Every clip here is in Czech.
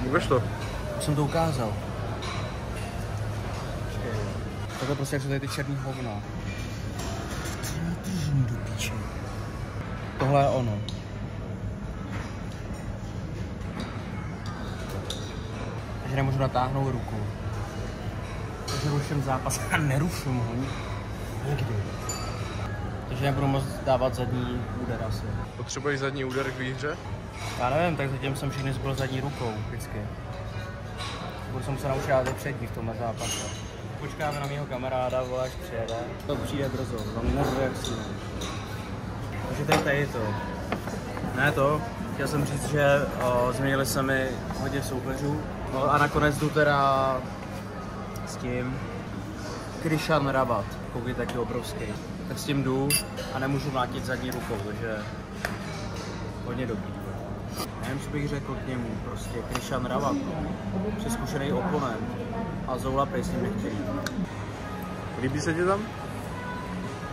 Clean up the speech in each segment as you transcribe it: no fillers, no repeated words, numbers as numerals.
Ukaž to. Už jsem to ukázal. Takhle prostě jak jsou tady ty černý hovna. Do píče. Tohle je ono. Takže nemůžu natáhnout ruku. Takže ruším zápas a neruším ho nikdy. Takže nebudu moc dávat zadní úder asi. Potřebuješ zadní úder k výhře? Já nevím, tak zatím jsem všechny zbyl zadní rukou vždycky. Budu se muset naučit dát přední v tomhle zápase. Počkáme na mýho kamaráda, vole, až přijede. To přijde brzo, za mě nebude jak si. Takže to je tady to. Ne to, chtěl jsem říct, že změnili se mi hodně soupeřů. No a nakonec jdu teda s tím Krishan Rawat, pokud je taky obrovský. Tak s tím jdu a nemůžu mlátit zadní rukou, takže hodně dobrý. Nevím, co bych řekl k němu, prostě Krishan Rawat, je zkušený oponent a Zoula prej s ním nechtějí. Líbí se ti tam?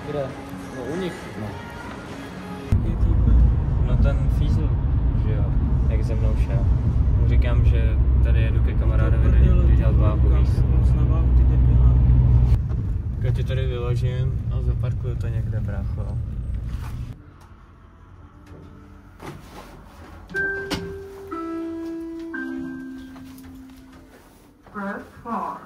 Kde? No u nich. No. No ten fízl, že jo, jak ze mnou šel. Mu říkám, že tady jedu ke kamarádovi, když dělal váhu místo. Já ti tady vyložím a zaparkuju to někde, brácho. Press 4.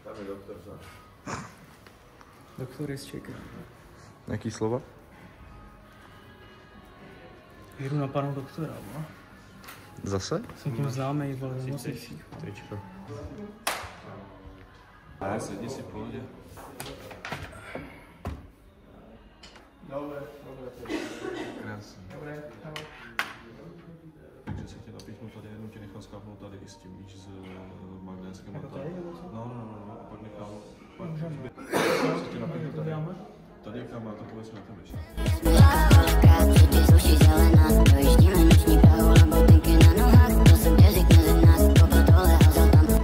Tam je doktor, co? Doktor is čeká. Jaký slova? Jdu na panu doktora, no. Zase? Jsem tím známej, vole, v nemocnicích. Tričko. Ne, sedni si v pohodě. Dobré. Krásný. Dobré. Takže se tě napíchnu tady, jednou tě nechal skápnout tady i s tím, víš, s magnéskem. Jako tady, nebo co? No, a pak nechal. Můžeme. Se tě napíchnu tady. Tady je kamera, takové jsme na tebe šli.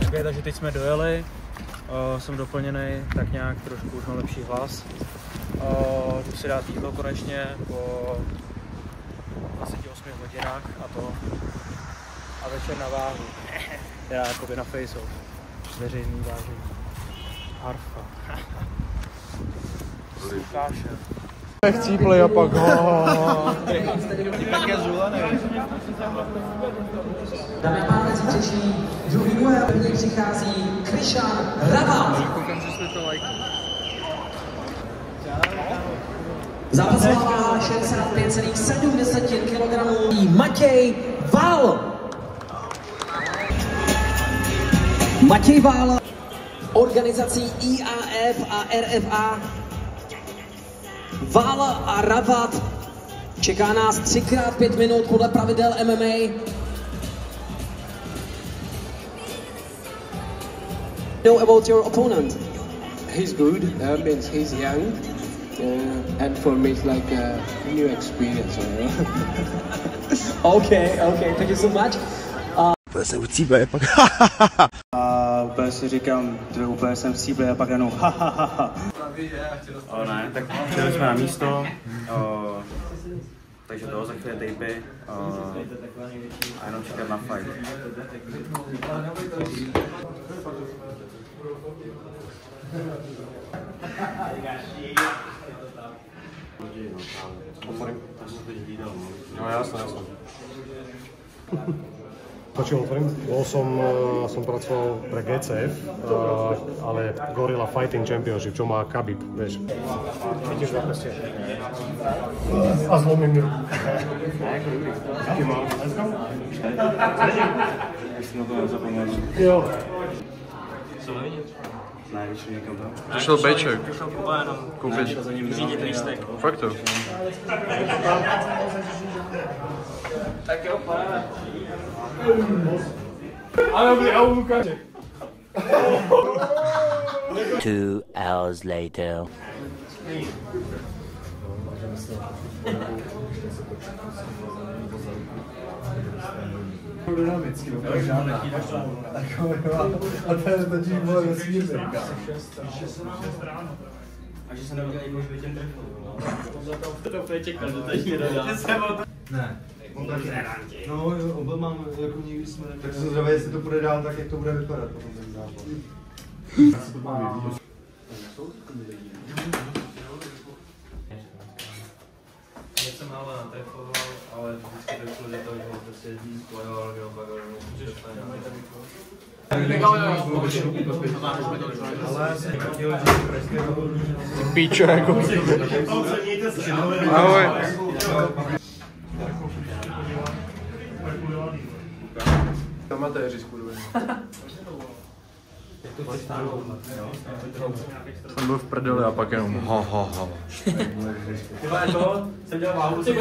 Okay, takže teď jsme dojeli, jsem doplněný, tak nějak trošku už mám lepší hlas. Jdu si dát jídlo konečně po 28 hodinách a večer na váhu, teda jakoby na face-off, veřejný vážení. Harfa. S Lukášem. Chcíplej a pak ho. Dámy a pánové, zítřejší druhý duel, první přichází Krishan Rawat. Koukám, že jste to lajkli. Zápasová váha 65,7 kg. Matěj Vál. Matěj Vál. Organizací IAF a RFA. Vál a Rawat. Čeká nás 3x5 minut podle pravidel MMA. Know about your opponent? He's good, means he's young, and for me it's like a new experience. Okay, thank you so much. Úplně se ucíbe, pak A úplně si říkám, že úplně jsem chcíplý a pak jenom ha. Ne, tak přijeli jsme na místo, takže to za chvíli tapy a jenom čekat na fight. No jasné. Počul, bol som pracoval pre GCF, ale Gorilla Fighting Championship, čo má Khabib, vieš. Vidíš na prste. A zlomím ruku. Aký mám? Já jsem na to nezapomněl. Jo. Co vidět? Ne, když někam tam. Přišel Bček. Přišel Kuba jenom koupit. řídit lístek. Fakt to. Tak jo, pojďme. Ale dobrý, a Lukáček. 2 hours later. Dynamicky, opravdu žádný. A to je totiž bylo nesmírný. A že se neudělá jako by těm trefil. To čekal, že to ještě nedá. Ne. No, oba mám, jako nikdy jsme... Tak jsem zvědavý, jestli to bude dál, tak jak to bude vypadat potom ten zápas. Něco málo natrefoval, ale vždycky to šlo, že to bylo prostě spojoval, že opak Píčo, jako. Ahoj. Amatéři, skurvený. Jsem byl v prdeli a pak jenom ha. Tyhle to, jsem dělal váhu, jsem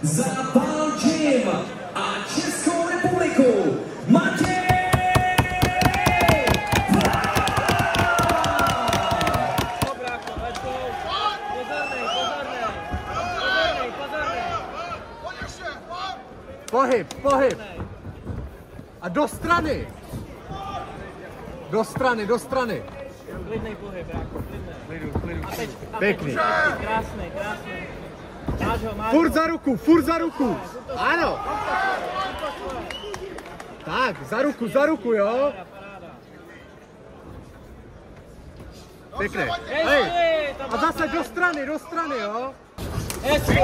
Zápal Gym a Českou republiku Matěj! Pohyb. A do strany. Do strany. Klidnej pohyb, bráko, klidnej. Klidu. A teď, Pěkný. Krásný. Máš ho. Furt za ruku. Ano. Tak, za ruku, jo. Pěkně. Hej. A zase do strany, jo. Hezky.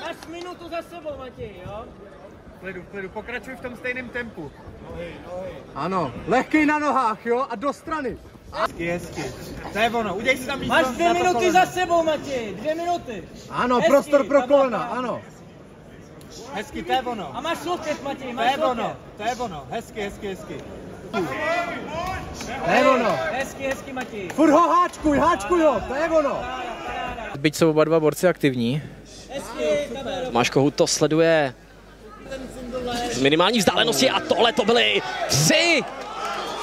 Máš minutu za sebou, Matěj, jo. Klidu, pokračuj v tom stejném tempu. Ano, lehkej na nohách, jo, a do strany. Hezky. To je ono, uděj si tam místo. Máš 2 minuty za sebou, Matěj, 2 minuty. Ano, hezky, prostor pro kolena, ano. Hezky, to je ono. A máš loket, Matěj, máš loket. To je ono, hezky. To je ono. Hezky, Matěj. Furt ho háčkuj ho, to je ono. Byť jsou oba dva borci aktivní. Tomáš Kohut to sleduje z minimální vzdálenosti a tohle to byly 3.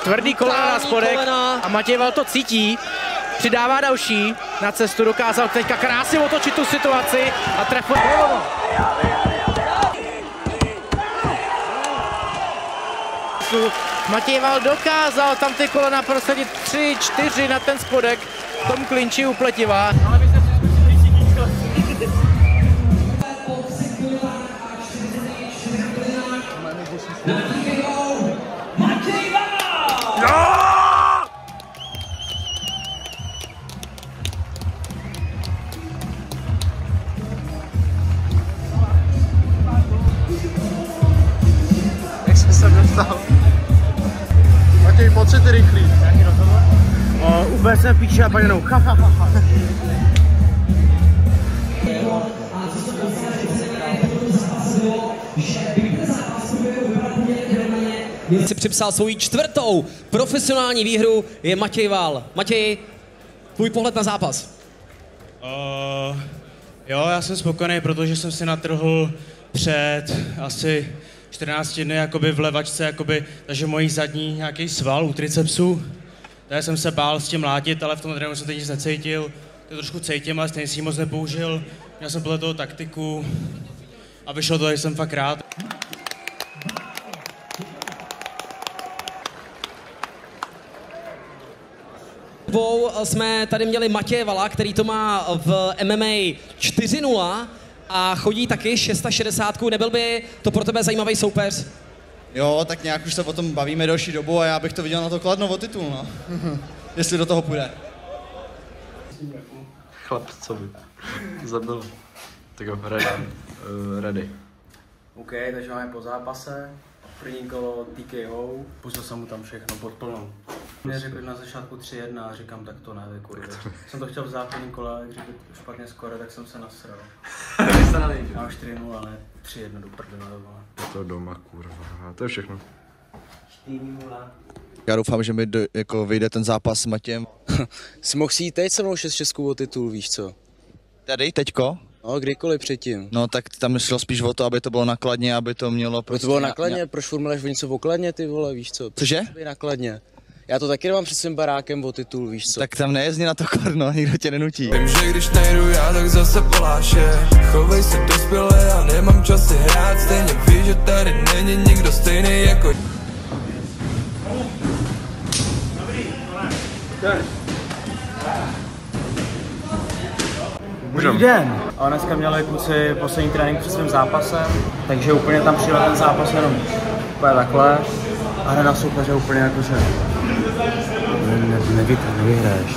Tvrdý kolena na spodek a Matěj Val to cítí. Přidává další na cestu, dokázal teďka krásně otočit tu situaci a trefil. Matěj Val dokázal tam ty kolena prosadit 3, 4 na ten spodek v tom klinči u pletiva. Jak jsi se dostal? Matěj, pocit rychlý. Vůbec se píše a pak jenom Si připsal svou 4. profesionální výhru, je Matěj Vál. Matěj, tvůj pohled na zápas? Jo, já jsem spokojený, protože jsem si natrhl před asi 14 dny jakoby v levačce, jakoby, takže mojí zadní nějaký sval u tricepsu. Takže jsem se bál s tím mlátit, ale v tom tréninku jsem teď nic necítil. To trošku cítím, ale stejně si ji moc nepoužil. Měl jsem podle toho taktiku a vyšlo to, že jsem fakt rád. Jsme tady měli Matěje Vala, který to má v MMA 4-0 a chodí taky 660. Nebyl by to pro tebe zajímavý soupeř? Jo, tak nějak už se o tom bavíme delší dobu a já bych to viděl na to Kladno o titul, no. Jestli do toho půjde. Chlapcovi. Zabil. Tak jo, ready. OK, takže máme po zápase. První kolo TKO, pustil jsem mu tam všechno pod plnou. Mě řekli na začátku 3-1 a říkám, tak to ne, kurva. Jsem to chtěl v základní kole, když by špatně skore, tak jsem se nasral. Já už 4-0, ale 3-1 do prdele doma. Je to doma, kurva, to je všechno. 4-0. Já doufám, že mi jako vyjde ten zápas s Matějem. Jsi mohl si jít teď se mnou 6 o titul, víš co? Tady, teďko? No, kdykoliv předtím. No tak tam šlo spíš o to, aby to bylo nakladně, aby to mělo prostě... To bylo nakladně? Proč formuluješ o něco okladně, ty vole, víš co? Cože? Nakladně. Já to taky nemám před svým barákem o titul, víš co? Tak tam nejezdí na to Kladno, nikdo tě nenutí. Vím, že když nejdu já, tak zase poláše. Chovej se dospěle, já nemám čas si hrát. Stejně víš, že tady není nikdo stejný jako... Dobrý den. A dneska měli kluci poslední trénink před svým zápasem, takže úplně tam přijel ten zápas jenom úplně takhle a hra na soupeře úplně jakože nevyhraješ.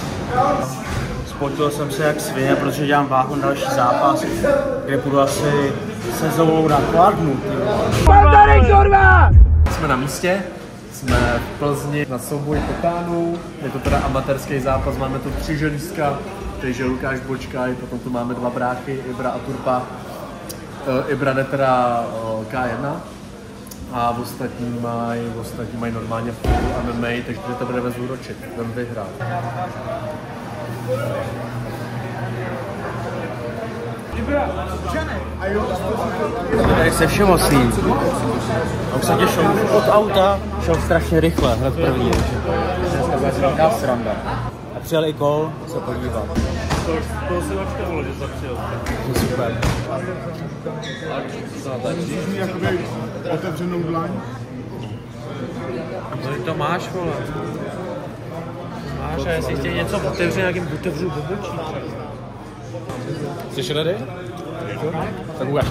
Spotil jsem se jak svině, protože dělám váhu na další zápas, kde půjdu asi sezónou na Kladnu. Jsme na místě, jsme v Plzni na souboj Totánů, je to teda amatérský zápas, máme tu 3 želízka, takže Lukáš Bočkaj, potom tu máme 2 bráchy, Ibra a Turpa. Ibra jde teda K1 a ostatní mají normálně v MMA, takže to bude vezúročit, jdem vyhrát. Tady se všemocný. A už se těšil od auta, šel strašně rychle, hned první, dneska bude si velká sranda. A přijel i kol se podívat. To se načkavalo, že jsem přijel. Super. Můžeš mi jakoby otevřenou dlaň? To máš, vole. Máš a jestli chtějí něco otevřít, jak jim otevřu do bočí. Jsi ready? Tak ukáž.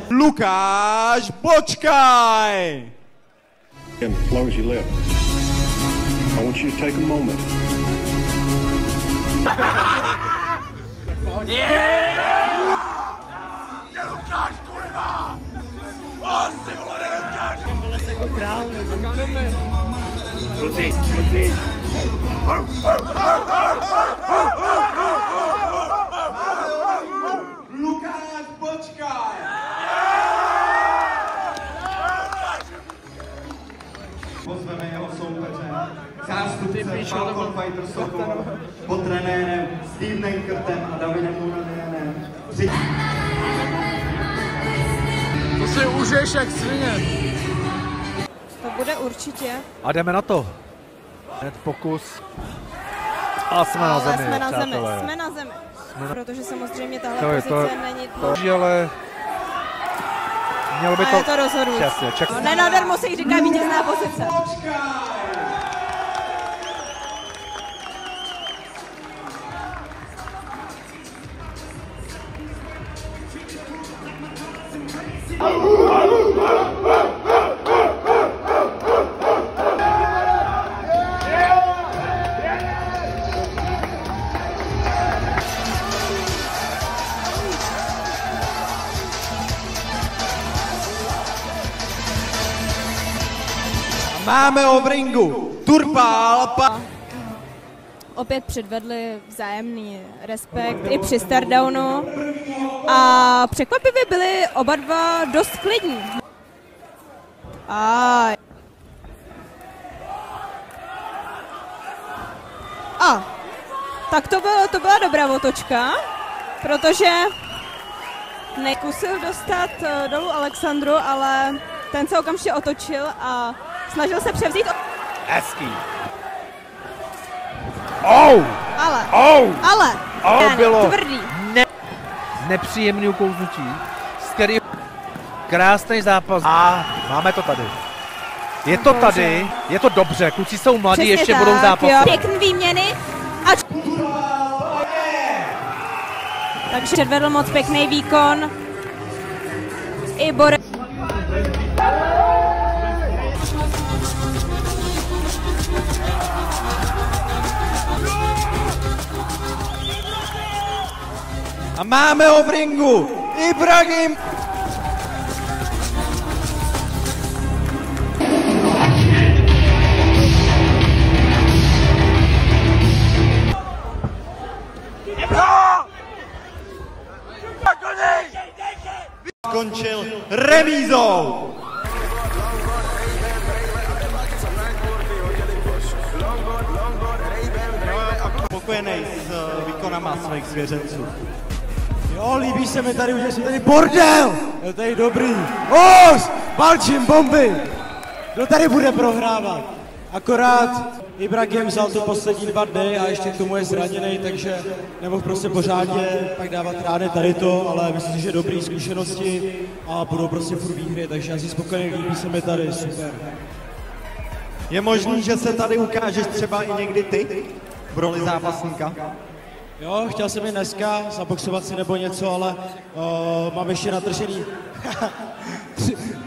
Lukáš Bočkaj! As long as you live, I want you to take a moment. Lukáš, kurva! Ty vole, Lukáš! Kluci. Lukáš Bočkaj! Pozveme jeho soupeře, zástupce Falcon Fighter Sokolov, pod trenérem Stevenem Krtem a Davidem Muranem. To si užiješ jak svině. To bude určitě. A jdeme na to. Hned pokus. A jsme na zemi, jsme na zemi, přátelé. jsme na zemi. Protože samozřejmě tahle To pozice není... ale mělo by to... A je to rozhodující. No, nenadarmo se jí říká vítězná pozice. Máme ho v ringu. Turpa Alpa. Opět předvedli vzájemný respekt i při stardownu a překvapivě byli oba dva dost klidní. Tak to byla dobrá otočka, protože nekusil dostat dolů Alexandru, ale ten se okamžitě otočil a snažil se převzít. Hezký. Ale bylo tvrdý. Nepříjemný ukouznutí, z který krásný zápas. A máme to tady. Je to tady, je to dobře, kluci jsou mladí, přesně ještě tak, budou zápasit. Pěkný výměny. Takže předvedl moc pěkný výkon. I Borec. A máme ho v ringu. Ibrahim. Skončil remízou. Spokojený s výkonama svých svěřenců. Jo, líbí se mi tady, už je tady bordel! Je tady dobrý. Balčím bomby! Kdo tady bude prohrávat? Akorát Ibrahim vzal to poslední 2 dny a ještě k tomu je zraněný, takže nemohl prostě pořádně pak dávat rány tady to, ale myslím si, že dobrý zkušenosti a budou prostě furt výhry, takže já si spokojený, líbí se mi tady, super. Je možný, že se tady ukážeš třeba i někdy ty v roli zápasníka? Jo, chtěl jsem i dneska zaboxovat si nebo něco, ale mám ještě natržený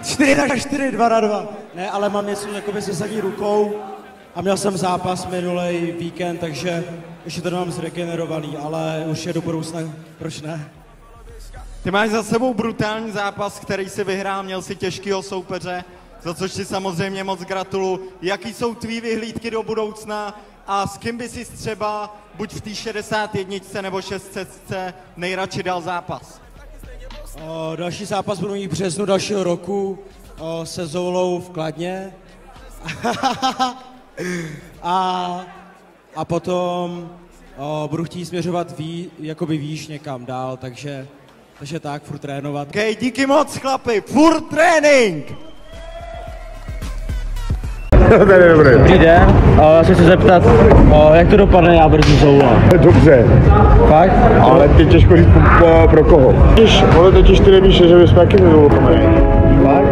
4x4, 2x2. Ne, ale mám něco jakoby se zadní rukou a měl jsem zápas minulý víkend, takže ještě to mám zregenerovaný, ale už je do budoucna, proč ne? Ty máš za sebou brutální zápas, který si vyhrál, měl si těžkýho soupeře, za což ti samozřejmě moc gratuluju. Jaký jsou tvý vyhlídky do budoucna a s kým by si třeba buď v té 61 nebo 600 nejradši dal zápas? Další zápas budu mít v březnu dalšího roku se Zoulou v Kladně. a potom budu chtít směřovat jakoby výš někam dál, takže tak, furt trénovat. Okay, díky moc chlapi, furt trénink! Dobrý den, já se chci zeptat, jak to dopadne já versus Zoula? Dobře. Fakt? Ale ty těžko říct pro koho. Totiž ty nevíš, že bychom taky Zoulu kamarádi. Fakt?